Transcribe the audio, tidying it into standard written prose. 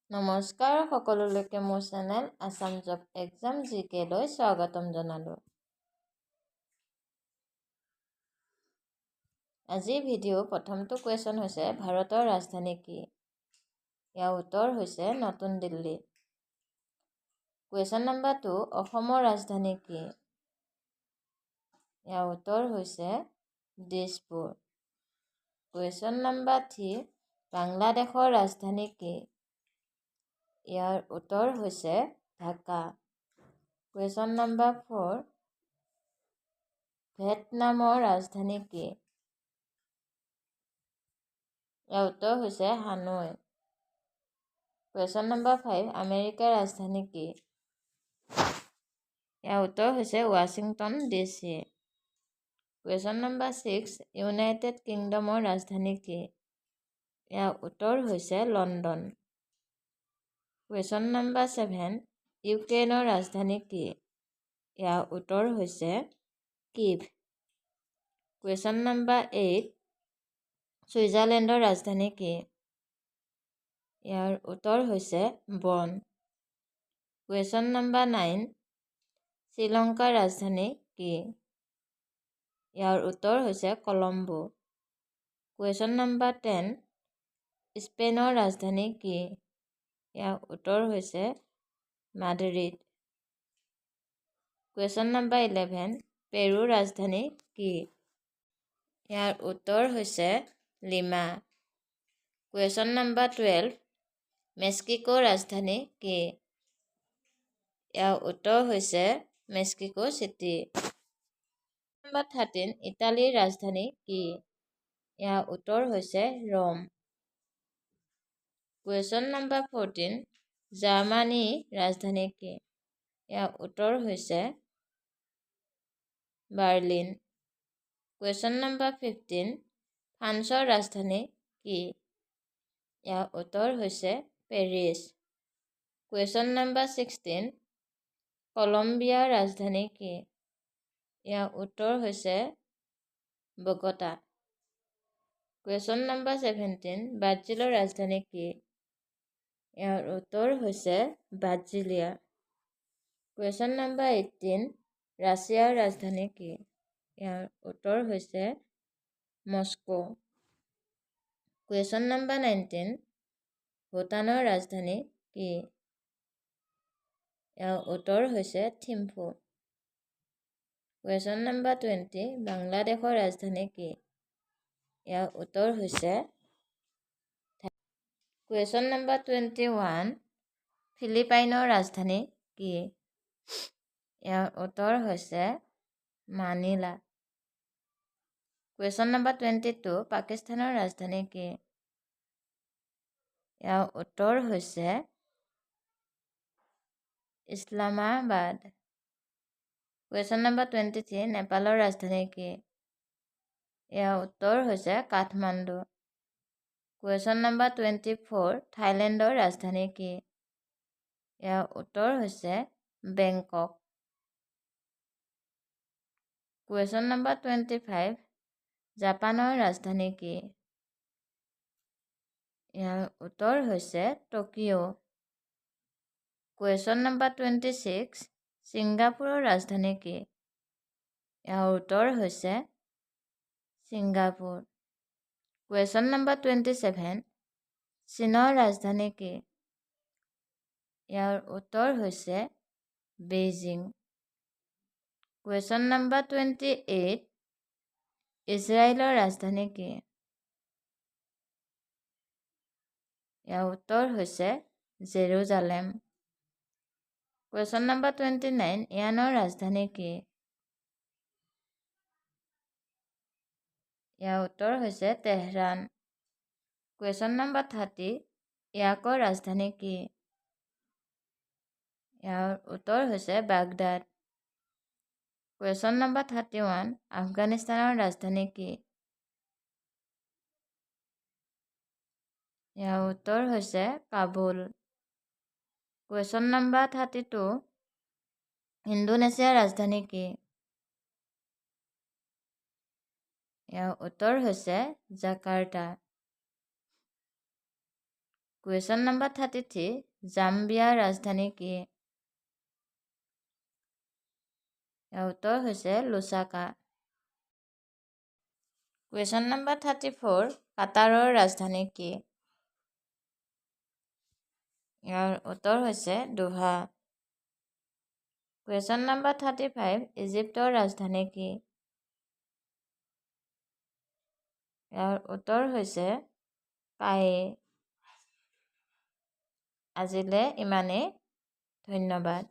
নমস্কাৰ সকলোলৈকে মোৰ চেনেল আছাম জব এক্সাম জিকে লৈ স্বাগতম জনালোঁ। আজিৰ ভিডিঅ' প্ৰথমটো কুৱেশ্যন হৈছে ভাৰতৰ ৰাজধানী কি? ইয়াৰ উত্তৰ হৈছে নতুন দিল্লী। কুৱেশ্যন নম্বৰ 2 অসমৰ ৰাজধানী কি? ইয়াৰ উত্তৰ হৈছে দিছপুৰ। কুৱেশ্যন নম্বৰ 3 বাংলাদেশৰ ৰাজধানী কি? ইয়াৰ উত্তৰ হৈছে ঢাকা। কুৱেশ্যন নম্বৰ 4 ভিয়েটনামৰ ৰাজধানী কি? ইয়াৰ উত্তৰ হৈছে হানৈ। কুৱেশ্যন নম্বৰ 5 আমেৰিকাৰ ৰাজধানী কি? ইয়াৰ উত্তৰ হৈছে Washington DC। Question number 6 united কিংডমৰ ৰাজধানী কি? ইয়াৰ উত্তৰ হৈছে লণ্ডন। কুৱেশ্যন নম্বৰ 7 ইউক্ৰেইনৰ ৰাজধানী কি? ইয়াৰ উত্তৰ হৈছে কিভ। কুৱেশ্যন নম্বৰ 8 ছুইজাৰলেণ্ডৰ ৰাজধানী কি? ইয়াৰ উত্তৰ হৈছে বন। কুৱেশ্যন নম্বৰ 9 শ্ৰীলংকাৰ ৰাজধানী কি? ইয়াৰ উত্তৰ হৈছে কলম্বো। কুৱেশ্যন নম্বৰ 10 স্পেইনৰ ৰাজধানী কি? ইয়াৰ উত্তৰ হৈছে মাদ্ৰিদ। কুৱেশ্যন নম্বৰ 11 পেৰুৰ ৰাজধানী কি? ইয়াৰ উত্তৰ হৈছে লিমা। কুৱেশ্যন নম্বৰ 12 মেক্সিকোৰ ৰাজধানী কি? ইয়াৰ উত্তৰ হৈছে মেক্সিকো চিটি। নম্বৰ 13 ইটালীৰ ৰাজধানী কি? ইয়াৰ উত্তৰ হৈছে ৰোম। কুৱেশ্যন নম্বৰ 14 জাৰ্মানীৰ ৰাজধানী কি? ইয়াৰ উত্তৰ হৈছে বাৰ্লিন। কুৱেশ্যন নম্বৰ 15 ফ্ৰান্সৰ ৰাজধানী কি? ইয়াৰ উত্তৰ হৈছে পেৰিছ। কুৱেশ্যন নম্বৰ 16 কলম্বিয়াৰ ৰাজধানী কি? ইয়াৰ উত্তৰ হৈছে বগোটা। কুৱেশ্যন নম্বৰ 17 ব্ৰাজিলৰ ৰাজধানী কি? ইয়াৰ উত্তৰ হৈছে ব্ৰাজিলিয়া। কুৱেশ্যন নম্বৰ 18 ৰাছিয়াৰ ৰাজধানী কি? ইয়াৰ উত্তৰ হৈছে মস্কো। কুৱেশ্যন নম্বৰ 19 ভূটানৰ ৰাজধানী কি? ইয়াৰ উত্তৰ হৈছে থিম্ফু। কুৱেশ্যন নম্বৰ 20 বাংলাদেশৰ ৰাজধানী কি? ইয়াৰ উত্তৰ হৈছে কুৱেশ্যন নম্বৰ 21 ফিলিপাইনৰ ৰাজধানী কি? ইয়াৰ উত্তৰ হৈছে মানিলা। কুৱেশ্যন নম্বৰ 22 পাকিস্তানৰ ৰাজধানী কি? ইয়াৰ উত্তৰ হৈছে ইছলামাবাদ। কুৱেশ্যন নম্বৰ 23 নেপালৰ ৰাজধানী কি? ইয়াৰ উত্তৰ হৈছে কাঠমাণ্ডু। কুৱেশ্যন নম্বৰ 24 থাইলেণ্ডৰ ৰাজধানী কি? ইয়াৰ উত্তৰ হৈছে বেংকক। কুৱেশ্যন নম্বৰ 25 জাপানৰ ৰাজধানী কি? ইয়াৰ উত্তৰ হৈছে টকিঅ'। কুৱেশ্যন নম্বৰ 26 ছিংগাপুৰৰ ৰাজধানী কি? ইয়াৰ উত্তৰ হৈছে ছিংগাপুৰ। কুৱেশ্যন নম্বৰ 27 চীনৰ ৰাজধানী কি? ইয়াৰ উত্তৰ হৈছে বেইজিং। কুৱেশ্যন নম্বৰ 28 ইজৰাইলৰ ৰাজধানী কি? ইয়াৰ উত্তৰ হৈছে জেৰুজালেম। কুৱেশ্যন নম্বৰ 29 ইৰাণৰ ৰাজধানী কি? ইয়াৰ উত্তৰ হৈছে তেহৰান। কুৱেশ্যন নম্বৰ 30 ইৰাকৰ ৰাজধানী কি? ইয়াৰ উত্তৰ হৈছে বাগদাদ। কুৱেশ্যন নম্বৰ 31 আফগানিস্তানৰ ৰাজধানী কি? ইয়াৰ উত্তৰ হৈছে কাবুল। কুৱেশ্যন নম্বৰ 32 ইণ্ডোনেছিয়াৰ ৰাজধানী কি? ইয়াৰ উত্তৰ হৈছে জাকাৰ্টা। কুৱেশ্যন নম্বৰ 33, জাম্বিয়াৰ ৰাজধানী কি? ইয়াৰ উত্তৰ হৈছে লুচাকা। কুৱেশ্যন নম্বৰ 34, কাটাৰৰ ৰাজধানী কি? ইয়াৰ উত্তৰ হৈছে দোহা। কুৱেশ্যন নম্বৰ 35, ইজিপ্তৰ ৰাজধানী কি? ইয়াৰ উত্তৰ হৈছে কাইৰ। আজিলৈ ইমানেই। ধন্যবাদ।